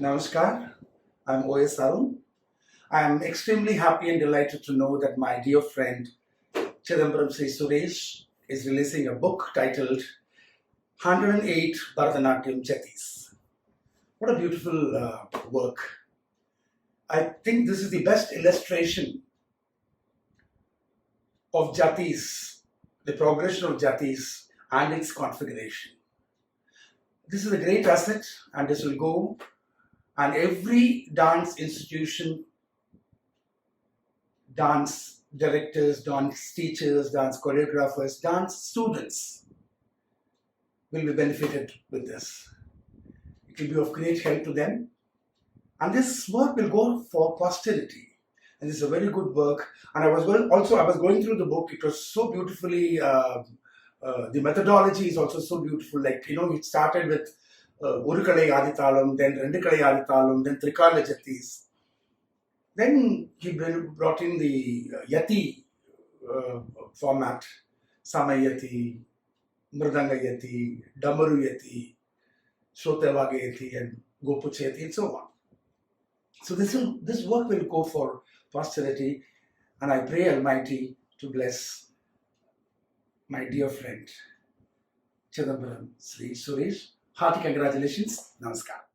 Namaskar, I'm O.S. Arun. I am extremely happy and delighted to know that my dear friend Chidambaram Sri Suresh is releasing a book titled 108 Bharathanatyam Jathis. What a beautiful work. I think this is the best illustration of Jathis, the progression of Jathis and its configuration. This is a great asset and this will go, and every dance institution, dance directors, dance teachers, dance choreographers, dance students will be benefited with this. It will be of great help to them, and this work will go for posterity. And this is a very good work. And I was going through the book. It was so beautifully. The methodology is also so beautiful. It started with Urukalai Aditalam, then Rendukalai Aditalam, then Trikala Jathis. Then he brought in the Yati format, Samayati, Mridanga Yati, Damaru Yati, Shrotavage Yati, and Gopuch Yati, and so on. So this work will go for posterity, and I pray Almighty to bless my dear friend Chidambaram Sri Suresh. Hearty congratulations. Namaskar.